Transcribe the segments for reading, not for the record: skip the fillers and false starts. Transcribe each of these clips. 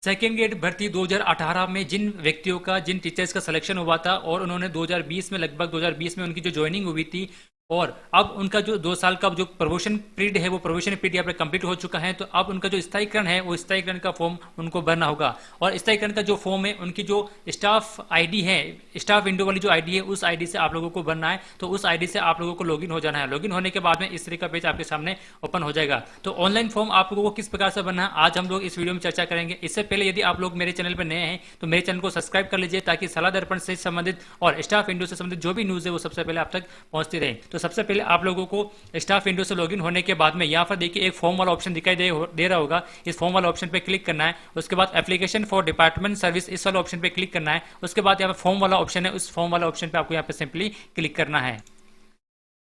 Second grade भर्ती 2018 में जिन व्यक्तियों का जिन टीचर्स का सिलेक्शन हुआ था और उन्होंने 2020 में लगभग 2020 में उनकी जो ज्वाइनिंग हुई थी और अब उनका जो 2 साल का जो प्रमोशन पीरियड है वो प्रमोशन पीरियड यहाँ पर कंप्लीट हो चुका है, तो अब उनका जो स्थायीकरण है वो स्थायीकरण का फॉर्म उनको भरना होगा। और स्थायीकरण का जो फॉर्म है उनकी जो स्टाफ आईडी है, स्टाफ विंडो वाली जो आईडी है उस आईडी से आप लोगों को भरना है। तो उस आईडी से आप लोगों को लॉगिन हो जाना है। लॉगिन होने के बाद में इस तरह का पेज आपके सामने ओपन हो जाएगा। तो ऑनलाइन फॉर्म आप लोगों को किस प्रकार से भरना है आज हम लोग इस वीडियो में चर्चा करेंगे। इससे पहले यदि आप लोग मेरे चैनल पर नए हैं तो मेरे चैनल को सब्सक्राइब कर लीजिए ताकि सलाह दर्पण से संबंधित और स्टाफ विंडो से संबंधित जो भी न्यूज है वो सबसे पहले आप तक पहुंचती रहे। तो सबसे पहले आप लोगों को स्टाफ विंडो से लॉगिन होने के बाद में यहाँ पर देखिए एक फॉर्म वाला ऑप्शन दिखाई दे रहा होगा। इस फॉर्म वाला ऑप्शन पे क्लिक करना है। उसके बाद एप्लीकेशन फॉर डिपार्टमेंट सर्विस इस वाले ऑप्शन पे क्लिक करना है। उसके बाद यहाँ पे फॉर्म वाला ऑप्शन है, उस फॉर्म वाला ऑप्शन पे आपको यहाँ पे सिंपली क्लिक करना है।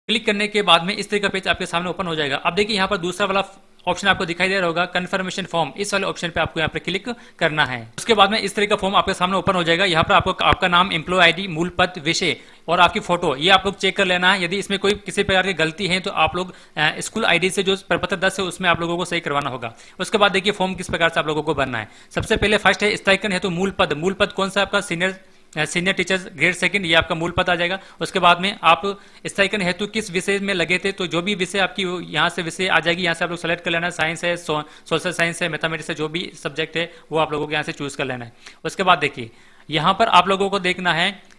क्लिक करने के बाद में इस तरह का पेज आपके सामने ओपन हो जाएगा। अब देखिए यहाँ पर दूसरा वाला ऑप्शन आपको दिखाई दे रहा होगा कंफर्मेशन फॉर्म, इस वाले ऑप्शन पे आपको यहाँ पर क्लिक करना है। उसके बाद में इस तरह का फॉर्म आपके सामने ओपन हो जाएगा। यहाँ पर आपको आपका नाम, एम्प्लॉय आईडी, मूल पद, विषय और आपकी फोटो ये आप लोग चेक कर लेना है। यदि इसमें कोई किसी प्रकार की गलती है तो आप लोग स्कूल आईडी से जो प्रपत्र 10 है उसमें आप लोगों को सही करवाना होगा। उसके बाद देखिए फॉर्म किस प्रकार से आप लोगों को भरना है। सबसे पहले फर्स्ट है स्थायीकरण हेतु मूल पद। मूल पद कौन सा आपका सीनियर टीचर ग्रेड सेकंड, ये आपका मूल पद आ जाएगा। उसके बाद में आप स्थायीकरण हेतु किस विषय में लगे थे, तो जो भी विषय आपकी यहाँ से विषय आ जाएगी, यहाँ से आप लोग सेलेक्ट कर लेना है। साइंस है, सोशल साइंस है, मैथमेटिक्स है, जो भी सब्जेक्ट है वो आप लोगों को यहाँ से चूज कर लेना है। उसके बाद देखिए यहाँ पर आप लोगों को देखना है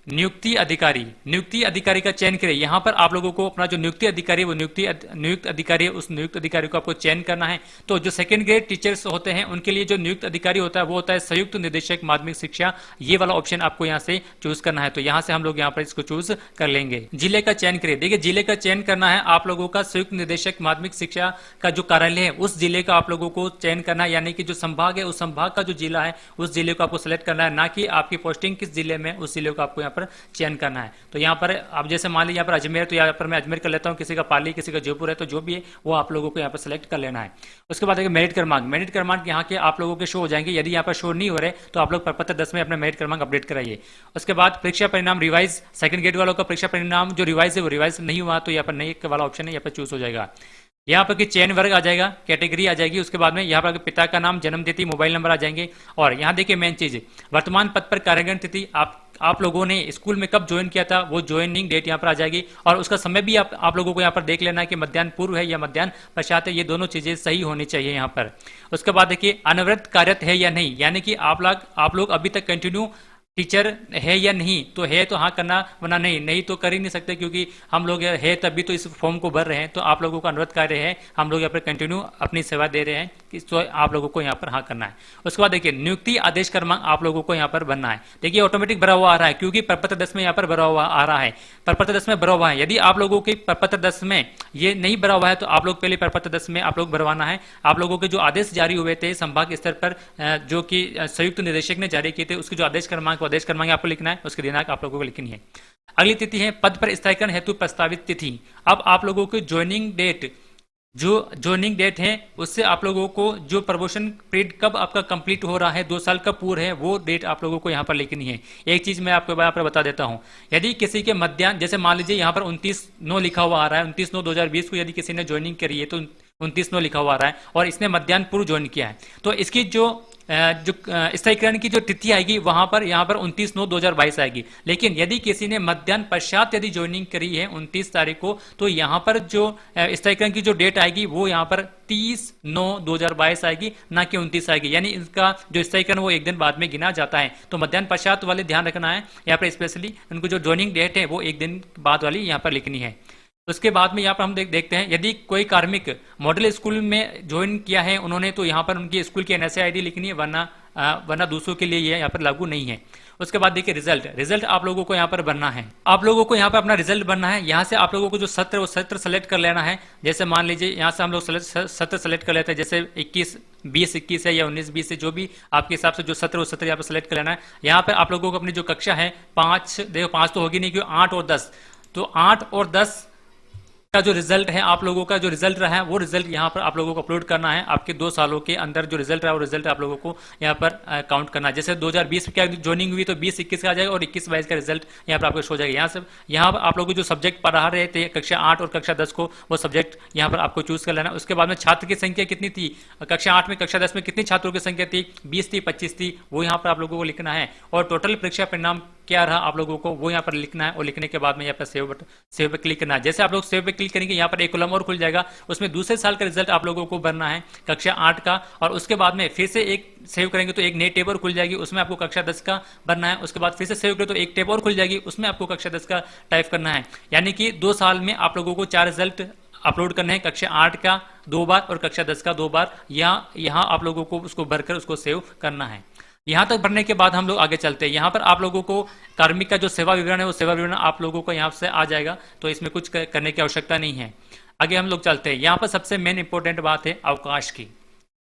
नियुक्ति अधिकारी। नियुक्ति अधिकारी का चयन करें। यहाँ पर आप लोगों को अपना जो नियुक्ति अधिकारी है वो नियुक्त अधिकारी है, उस नियुक्त अधिकारी को आपको चयन करना है। तो जो सेकंड ग्रेड टीचर्स होते हैं उनके लिए जो नियुक्त अधिकारी होता है वो होता है संयुक्त निदेशक माध्यमिक शिक्षा। ये वाला ऑप्शन आपको यहाँ से चूज करना है। तो यहाँ से हम लोग यहाँ पर इसको चूज कर लेंगे। जिले का चयन करें। देखिए जिले का चयन करना है आप लोगों का संयुक्त निदेशक माध्यमिक शिक्षा का जो कार्यालय है उस जिले का आप लोगों को चयन करना है, यानी कि जो संभाग है उस संभाग का जो जिला है उस जिले को आपको सेलेक्ट करना है, ना कि आपकी पोस्टिंग किस जिले में उस जिले को आपको पर चयन करना है। तो यहाँ पर आप जैसे मान लीजिए यहाँ पर अजमेर, तो यहाँ पर मैं अजमेर कर लेता हूँ, किसी का पाली, किसी का जयपुर है, तो जो भी है वो आप लोगों को यहाँ पर सेलेक्ट कर लेना है। उसके बाद मेरिट क्रमांक। मेरिट क्रमांक यहाँ के आप लोगों के शो हो जाएंगे। यदि यहाँ पर शो नहीं हो रहे तो आप लोग प्रपत्र 10 में अपना मेरिट क्रमांक अपडेट कराइए। उसके बाद परीक्षा परिणाम रिवाइज। सेकंड ग्रेड वालों का परीक्षा परिणाम जो रिवाइज है वो रिवाइज नहीं हुआ तो यहाँ पर नहीं वाला ऑप्शन है, यहाँ पर चूज हो जाएगा। यहाँ पर चयन वर्ग आ जाएगा, कैटेगरी आ जाएगी। उसके बाद में यहाँ पर पिता का नाम, जन्म तिथि, मोबाइल नंबर आ जाएंगे। और यहाँ देखिए मेन चीज वर्तमान पद पर कार्यग्रहण तिथि, आप लोगों ने स्कूल में कब ज्वाइन किया था वो ज्वाइनिंग डेट यहाँ पर आ जाएगी। और उसका समय भी आप लोगों को यहाँ पर देख लेना है कि मध्याह्न पूर्व है या मध्याह्न पश्चात है, ये दोनों चीजें सही होनी चाहिए यहाँ पर। उसके बाद देखिए अनवरत कार्यरत है या नहीं, यानी कि आप लोग अभी तक कंटिन्यू टीचर है या नहीं, तो है तो हाँ करना, वरना नहीं तो कर ही नहीं सकते, क्योंकि हम लोग है तभी तो इस फॉर्म को भर रहे हैं। तो आप लोगों का अनुरोध कार्य है, हम लोग यहाँ पर कंटिन्यू अपनी सेवा दे रहे हैं, तो आप लोगों को यहाँ पर हाँ करना है। उसके बाद देखिए नियुक्ति आदेश क्रमांक आप लोगों को यहाँ पर भरना है। देखिए ऑटोमेटिक भरा हुआ आ रहा है क्योंकि प्रपत्र 10 में यहाँ पर भरा हुआ आ रहा है, प्रपत्र 10 में भरा हुआ है। यदि आप लोगों के प्रपत्र 10 में ये नहीं भरा हुआ है तो आप लोग पहले प्रपत्र 10 में आप लोग भरवाना है। आप लोगों के जो आदेश जारी हुए थे संभाग स्तर पर जो कि संयुक्त निदेशक ने जारी किए थे, उसके जो आदेश क्रमांक आपको लिखना है, उसकी दिनांक आप लोगों को लिखनी है। अगली तिथि है पद पर स्थायीकरण हेतु प्रस्तावित तिथि। अब आप लोगों को ज्वाइनिंग डेट, जो ज्वाइनिंग डेट है उससे आप लोगों को जो प्रमोशन पीरियड कब आपका कंप्लीट हो रहा है, 2 साल का पूर्ण है, वो डेट आप लोगों को यहाँ पर लिखनी है। एक चीज मैं आपको यहाँ पर बता देता हूँ, यदि किसी के मध्याह्न, जैसे मान लीजिए यहाँ पर 29/9 लिखा हुआ आ रहा है, 29/9/2020 को यदि किसी ने ज्वाइनिंग करी है तो 29/9 लिखा हुआ आ रहा है और इसने मध्याह्न पूर्व ज्वाइन किया है, तो इसकी जो स्थायीकरण की जो तिथि आएगी वहां पर यहाँ पर 29/9/2022 आएगी। लेकिन यदि किसी ने मध्याह्न पश्चात यदि ज्वाइनिंग करी है 29 तारीख को, तो यहाँ पर जो स्थायीकरण की जो डेट आएगी वो यहाँ पर 30/9/2022 आएगी, ना कि 29 आएगी। यानी इसका जो स्थायीकरण वो एक दिन बाद में गिना जाता है। तो मध्याह्न पश्चात वाले ध्यान रखना है यहाँ पर, स्पेशली उनको जो ज्वाइनिंग डेट है वो एक दिन बाद वाली यहाँ पर लिखनी है। उसके बाद में यहाँ पर हम देखते हैं यदि कोई कार्मिक मॉडल स्कूल में ज्वाइन किया है उन्होंने, तो यहाँ पर उनकी स्कूल की एनएसए आईडी लिखनी है, वरना दूसरों के लिए ये यहाँ पर लागू नहीं है। उसके बाद देखिए रिजल्ट आप लोगों को यहाँ पर भरना है। आप लोगों को यहाँ पर अपना रिजल्ट भरना है। यहाँ से आप लोगों को जो सत्र वो सत्र सेलेक्ट कर लेना है। जैसे मान लीजिए यहाँ से हम लोग सत्र सेलेक्ट कर लेते हैं, जैसे 20-21 है या 19-20 है, जो भी आपके हिसाब से जो सत्र वो सत्र यहाँ पर सेलेक्ट कर लेना है। यहाँ पर आप लोगों को अपनी जो कक्षा है 5 तो होगी नहीं, क्योंकि 8 और 10, तो 8 और 10 का जो रिजल्ट है, आप लोगों का जो रिजल्ट रहा है वो रिजल्ट यहाँ पर आप लोगों को अपलोड करना है। आपके 2 सालों के अंदर जो रिजल्ट रहा है वो रिजल्ट आप लोगों को यहाँ पर काउंट करना है। जैसे 2020 क्या ज्वाइनिंग हुई तो 20-21 का आ जाएगा और 21-22 का रिजल्ट यहाँ पर आपको शो हो जाएगा। यहाँ पर आप लोग जो सब्जेक्ट पढ़ा रहे थे कक्षा 8 और कक्षा 10 को, वो सब्जेक्ट यहाँ पर आपको चूज कर लेना। उसके बाद में छात्र की संख्या कितनी थी, कक्षा 8 में कक्षा 10 में कितनी छात्रों की संख्या थी, 20 थी, 25 थी, वो यहाँ पर आप लोगों को लिखना है। और टोटल परीक्षा परिणाम क्या रहा आप लोगों को वो यहाँ पर लिखना है। और लिखने के बाद में यहाँ पर सेव पे क्लिक करना है। जैसे आप लोग सेव पे क्लिक करेंगे यहाँ पर एक कॉलम और खुल जाएगा, उसमें दूसरे साल का रिजल्ट आप लोगों को भरना है कक्षा 8 का। और उसके बाद में फिर से एक सेव करेंगे तो एक नई टेब और खुल जाएगी, उसमें आपको कक्षा 10 का भरना है। उसके बाद फिर से सेव करें तो एक टेब और खुल जाएगी, उसमें आपको कक्षा 10 का टाइप करना है। यानी कि 2 साल में आप लोगों को 4 रिजल्ट अपलोड करने हैं, कक्षा 8 का 2 बार और कक्षा 10 का 2 बार। यहाँ आप लोगों को उसको भरकर उसको सेव करना है। यहां तक भरने के बाद हम लोग आगे चलते हैं। यहां पर आप लोगों को कार्मिक का जो सेवा विवरण है वो सेवा विवरण आप लोगों को यहां से आ जाएगा, तो इसमें कुछ करने की आवश्यकता नहीं है। आगे हम लोग चलते हैं। यहां पर सबसे मेन इंपॉर्टेंट बात है अवकाश की।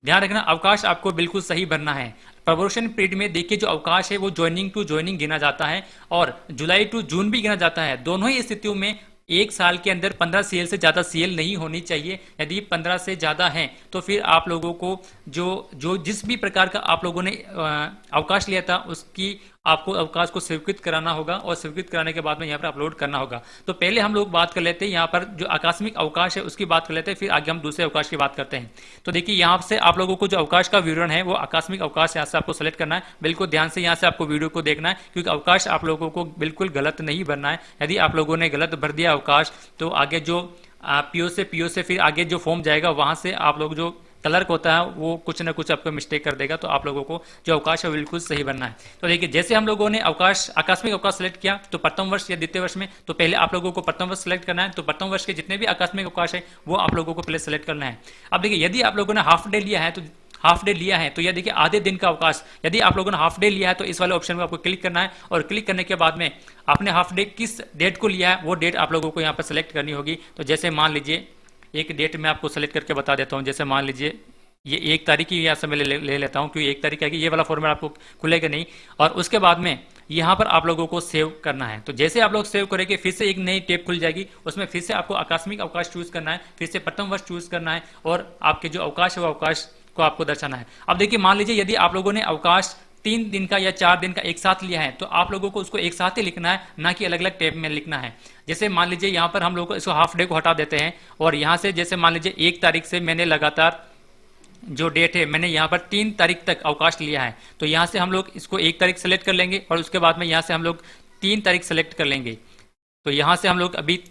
ध्यान रखना, अवकाश आपको बिल्कुल सही भरना है। प्रमोशन पीरियड में देखिए जो अवकाश है वो ज्वाइनिंग टू ज्वाइनिंग गिना जाता है और जुलाई टू जून भी गिना जाता है। दोनों ही स्थितियों में एक साल के अंदर 15 सीएल से ज्यादा सीएल नहीं होनी चाहिए। यदि 15 से ज्यादा है तो फिर आप लोगों को जो जिस भी प्रकार का आप लोगों ने अवकाश लिया था उसकी आपको अवकाश को स्वीकृत कराना होगा और स्वीकृत कराने के बाद में यहाँ पर अपलोड करना होगा। तो पहले हम लोग बात कर लेते हैं यहाँ पर जो आकस्मिक अवकाश है उसकी बात कर लेते हैं, फिर आगे हम दूसरे अवकाश की बात करते हैं। तो देखिए यहाँ से आप लोगों को जो अवकाश का विवरण है वो आकस्मिक अवकाश यहाँ से आपको सेलेक्ट करना है। बिल्कुल ध्यान से यहाँ से आपको वीडियो को देखना है, क्योंकि अवकाश आप लोगों को बिल्कुल गलत नहीं भरना है। यदि आप लोगों ने गलत भर दिया अवकाश तो आगे जो पीओ से फिर आगे जो फॉर्म जाएगा वहां से आप लोग जो क्लर्क होता है वो कुछ ना कुछ आपको मिस्टेक कर देगा। तो आप लोगों को जो अवकाश है बिल्कुल सही बनना है। तो देखिए जैसे हम लोगों ने अवकाश आकस्मिक अवकाश सेलेक्ट किया तो प्रथम वर्ष या द्वितीय वर्ष में, तो पहले आप लोगों को प्रथम वर्ष सेलेक्ट करना है। तो प्रथम वर्ष के जितने भी आकस्मिक अवकाश है वो आप लोगों को पहले सेलेक्ट करना है। अब देखिए यदि आप लोगों ने हाफ डे लिया है तो यह देखिए आधे दिन का अवकाश, यदि आप लोगों ने हाफ डे लिया है तो इस वाले ऑप्शन में आपको क्लिक करना है। और क्लिक करने के बाद में आपने हाफ डे किस डेट को लिया है वो डेट आप लोगों को यहाँ पर सेलेक्ट करनी होगी। तो जैसे मान लीजिए एक डेट मैं आपको सेलेक्ट करके बता देता हूँ। जैसे मान लीजिए ये 1 तारीख की यहाँ से मैं ले लेता हूँ, क्योंकि 1 तारीख है कि ये वाला फॉर्मेट आपको खुलेगा नहीं। और उसके बाद में यहाँ पर आप लोगों को सेव करना है। तो जैसे आप लोग सेव करेंगे फिर से एक नई टेब खुल जाएगी, उसमें फिर से आपको आकस्मिक अवकाश चूज करना है, फिर से प्रथम वर्ष चूज करना है और आपके जो अवकाश है वो अवकाश को आपको दर्शाना है। अब देखिए मान लीजिए यदि आप लोगों ने अवकाश 3 दिन का या 4 दिन का एक साथ लिया है तो आप लोगों को उसको एक साथ ही लिखना है, ना कि अलग अलग टेब में लिखना है। जैसे मान लीजिए यहाँ पर हम लोग इसको हाफ डे को हटा देते हैं और यहाँ से जैसे मान लीजिए 1 तारीख से मैंने लगातार जो डेट है मैंने यहाँ पर 3 तारीख तक अवकाश लिया है, तो यहाँ से हम लोग इसको 1 तारीख सेलेक्ट कर लेंगे और उसके बाद में यहाँ से हम लोग 3 तारीख सेलेक्ट कर लेंगे। तो यहाँ से हम लोग अभी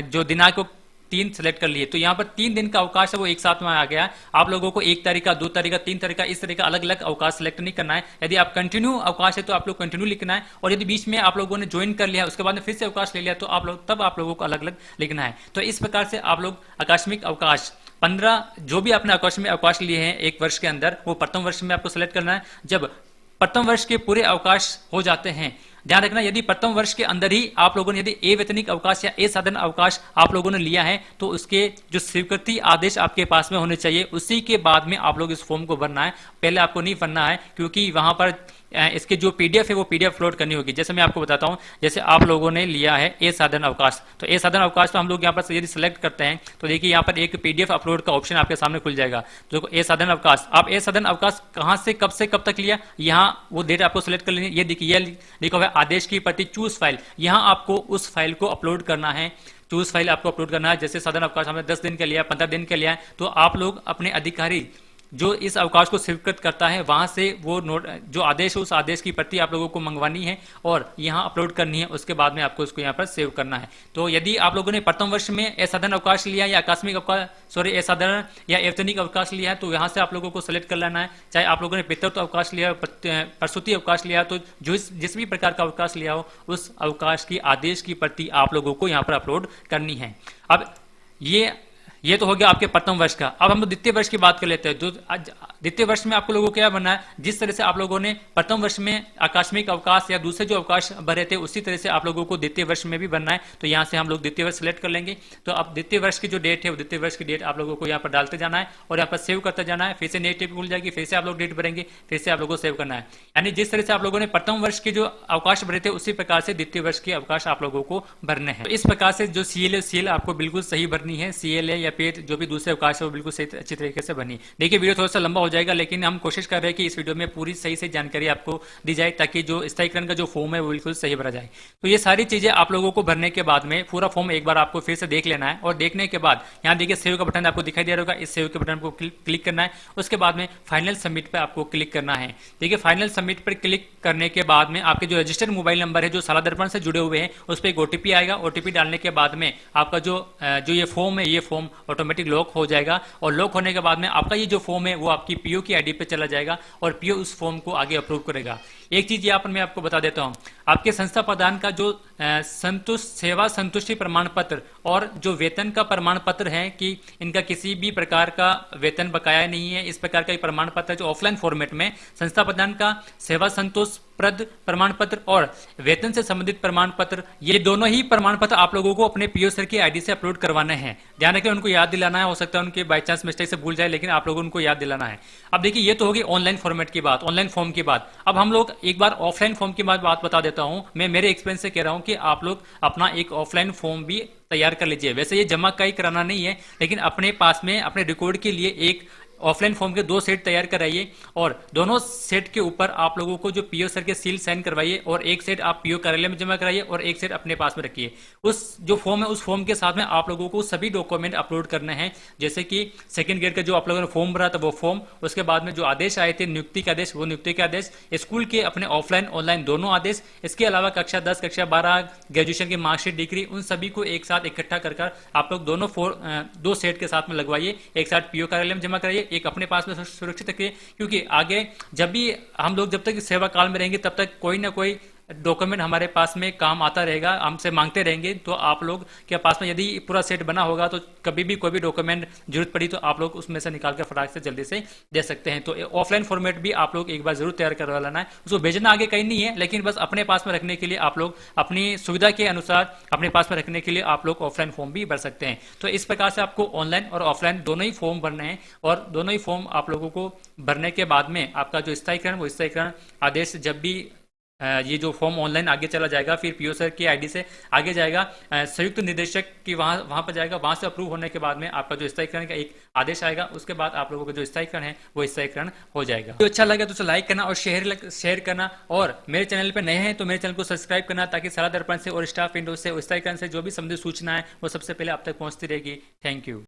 जो दिनांक को 3 सेलेक्ट कर लिए, तो यहाँ पर 3 दिन का अवकाश है वो एक साथ में आ गया है। आप लोगों को 1 तारीख का, 2 तारीख का, 3 तारीख का, इस तरह का अलग अलग अवकाश सेलेक्ट नहीं करना है। यदि आप कंटिन्यू अवकाश है तो आप लोग कंटिन्यू लिखना है, और यदि बीच में आप लोगों ने ज्वाइन कर लिया उसके बाद में फिर से अवकाश ले लिया तो आप लोगों को अलग अलग लिखना है। तो इस प्रकार से आप लोग आकस्मिक अवकाश 15 जो भी आपने अवकाश लिए हैं 1 वर्ष के अंदर वो प्रथम वर्ष में आपको सेलेक्ट करना है। जब प्रथम वर्ष के पूरे अवकाश हो जाते हैं, ध्यान रखना यदि प्रथम वर्ष के अंदर ही आप लोगों ने यदि अवैतनिक अवकाश या असाधारण अवकाश आप लोगों ने लिया है तो उसके जो स्वीकृति आदेश आपके पास में होने चाहिए, उसी के बाद में आप लोग इस फॉर्म को भरना है। पहले आपको नहीं भरना है, क्योंकि वहां पर इसके जो पीडीएफ है वो पीडीएफ अपलोड करनी होगी। जैसे मैं आपको बताता हूं, जैसे आप लोगों ने लिया है असाधारण अवकाश, तो असाधारण अवकाश तो हम लोग यहाँ पर यदि सिलेक्ट करते हैं तो देखिए यहाँ पर एक पीडीएफ अपलोड का ऑप्शन आपके सामने खुल जाएगा। तो असाधारण अवकाश, आप असाधारण अवकाश कहां से कब तक लिया, यहाँ वो डेट आपको सिलेक्ट कर लेनी है। ये देखिए ये लिखा हुआ है आदेश की प्रति चूज फाइल, यहाँ आपको उस फाइल को अपलोड करना है। चूज फाइल आपको अपलोड करना है। जैसे साधारण अवकाश हमने 10 दिन के लिया, 15 दिन के लिया है, तो आप लोग अपने अधिकारी जो इस अवकाश को स्वीकृत करता है वहां से वो नोट जो आदेश है उस आदेश की प्रति आप लोगों को मंगवानी है और यहाँ अपलोड करनी है। उसके बाद में आपको इसको यहाँ पर सेव करना है। तो यदि आप लोगों ने प्रथम वर्ष में असाधारण अवकाश लिया या आकस्मिक अवकाश असाधारण या अवैतनिक अवकाश लिया है तो यहाँ से आप लोगों को सेलेक्ट कर लेना है। चाहे आप लोगों ने पितृत्व अवकाश लिया, प्रसूति अवकाश लिया, तो जो जिस भी प्रकार का अवकाश लिया हो उस अवकाश की आदेश की प्रति आप लोगों को यहाँ पर अपलोड करनी है। अब ये तो हो गया आपके प्रथम वर्ष का। अब हम लोग द्वितीय वर्ष की बात कर लेते हैं। जो द्वितीय वर्ष में आपको लोगों को क्या बनना है, जिस तरह से आप लोगों ने प्रथम वर्ष में आकस्मिक अवकाश या दूसरे जो अवकाश भरे थे उसी तरह से आप लोगों को द्वितीय वर्ष में भी बनना है। तो यहाँ से हम लोग द्वितीय वर्ष सिलेक्ट कर लेंगे। तो अब द्वितीय वर्ष की जो डेट है वो द्वितीय वर्ष की डेट आप लोगों को यहाँ पर डालते जाना है और यहाँ पर सेव करते जाना है। फिर से नई टेप खुल जाएगी, फिर से आप लोग डेट भरेंगे, फिर से आप लोगों को सेव करना है। यानी जिस तरह से आप लोगों ने प्रथम वर्ष के जो अवकाश भरे थे उसी प्रकार से द्वितीय वर्ष के अवकाश आप लोगों को भरने हैं। तो इस प्रकार से जो सीएल आपको बिल्कुल सही भरनी है। सीएल या फिर जो भी दूसरे अवकाश है वो बिल्कुल सही अच्छी तरीके से बनी। देखिए वीडियो थोड़ा सा लंबा हो जाएगा, लेकिन हम कोशिश कर रहे हैं कि इस वीडियो में पूरी सही से जानकारी आपको दी जाए ताकि जो स्थायीकरण का जो फॉर्म है वो बिल्कुल सही भरा जाए। तो ये सारी चीजें आप लोगों को भरने के बाद में पूरा फॉर्म एक बार आपको फिर से देख लेना है और देखने के बाद यहाँ देखिए सेव का बटन आपको दिखाई दे रहा होगा, इस सेव के बटन को क्लिक करना है। उसके बाद में फाइनल सबमिट पे आपको क्लिक करना है। देखिए फाइनल सबमिट पर क्लिक करने के बाद में आपके जो रजिस्टर्ड मोबाइल नंबर है जो शाला दर्पण से जुड़े हुए हैं उस पर एक ओटीपी आएगा। ओटीपी डालने के बाद में आपका जो ये फॉर्म है ये फॉर्म ऑटोमेटिक लॉक हो जाएगा और लॉक होने के बाद में आपका ये जो फॉर्म है वो आपकी पीओ की आईडी पे चला जाएगा और पीओ उस फॉर्म को आगे अप्रूव करेगा। एक चीज यहाँ पर मैं आपको बता देता हूँ, आपके संस्था प्रदान का जो सेवा संतुष्टि प्रमाण पत्र और जो वेतन का प्रमाण पत्र है कि इनका किसी भी प्रकार का वेतन बकाया नहीं है, इस प्रकार का प्रमाण पत्र जो ऑफलाइन फॉर्मेट में संस्था प्रदान का सेवा संतोष प्रद प्रमाण पत्र और वेतन से संबंधित प्रमाण पत्र, ये दोनों ही प्रमाण पत्र आप लोगों को अपने पीओ सर की आईडी से अपलोड करवाने हैं। ध्यान रखें, उनको याद दिलाना है। हो सकता है उनके बाई चांस मिस्टेक से भूल जाए, लेकिन आप लोगों को उनको याद दिलाना है। अब देखिए ये तो होगी ऑनलाइन फॉर्मेट की बात, ऑनलाइन फॉर्म की बात। अब हम लोग एक बार ऑफलाइन फॉर्म की बात बता देता हूं। मैं मेरे एक्सपीरियंस से कह रहा हूं कि आप लोग अपना एक ऑफलाइन फॉर्म भी तैयार कर लीजिए। वैसे ये जमा कहीं कराना नहीं है, लेकिन अपने पास में अपने रिकॉर्ड के लिए एक ऑफलाइन फॉर्म के 2 सेट तैयार कराइए और दोनों सेट के ऊपर आप लोगों को जो पीओ सर के सील साइन करवाइए और एक सेट आप पीओ कार्यालय में जमा कराइए और एक सेट अपने पास में रखिए। उस जो फॉर्म है उस फॉर्म के साथ में आप लोगों को सभी डॉक्यूमेंट अपलोड करने हैं, जैसे कि सेकंड ग्रेड का जो आप लोगों ने फॉर्म भरा था वो फॉर्म, उसके बाद में जो आदेश आए थे नियुक्ति के आदेश वो नियुक्ति के आदेश, स्कूल के अपने ऑफलाइन ऑनलाइन दोनों आदेश, इसके अलावा कक्षा 10 कक्षा 12 ग्रेजुएशन की मार्कशीट डिग्री, उन सभी को एक साथ इकट्ठा कर आप लोग दोनों 2 सेट के साथ में लगवाइए। एक साथ पीओ कार्यालय में जमा कराइए, एक अपने पास में सुरक्षित रखिए, क्योंकि आगे जब भी हम लोग जब तक सेवा काल में रहेंगे तब तक कोई ना कोई डॉक्यूमेंट हमारे पास में काम आता रहेगा, हमसे मांगते रहेंगे। तो आप लोग के पास में यदि पूरा सेट बना होगा तो कभी भी कोई भी डॉक्यूमेंट जरूरत पड़ी तो आप लोग उसमें से निकाल कर फटाक से जल्दी से दे सकते हैं। तो ऑफलाइन फॉर्मेट भी आप लोग एक बार जरूर तैयार करवा लेना है। उसको भेजना आगे कहीं नहीं है, लेकिन बस अपने पास में रखने के लिए आप लोग अपनी सुविधा के अनुसार अपने पास में रखने के लिए आप लोग ऑफलाइन फॉर्म भी भर सकते हैं। तो इस प्रकार से आपको ऑनलाइन और ऑफलाइन दोनों ही फॉर्म भरने हैं और दोनों ही फॉर्म आप लोगों को भरने के बाद में आपका जो स्थायीकरण वो स्थायीकरण आदेश जब भी ये जो फॉर्म ऑनलाइन आगे चला जाएगा फिर पीओ सर की आईडी से आगे जाएगा संयुक्त निदेशक की वहां पर जाएगा। वहां से अप्रूव होने के बाद में आपका जो स्थायीकरण का एक आदेश आएगा, उसके बाद आप लोगों का जो स्थायीकरण है वो स्थायीकरण हो जाएगा। तो अच्छा लगा तो उसे लाइक करना और शेयर करना और मेरे चैनल पर नए हैं तो मेरे चैनल को सब्सक्राइब करना ताकि शाला दर्पण से और स्टाफ विंडो से स्थायीकरण से जो भी संबंधित सूचना है वो सबसे पहले आप तक पहुंचती रहेगी। Thank you.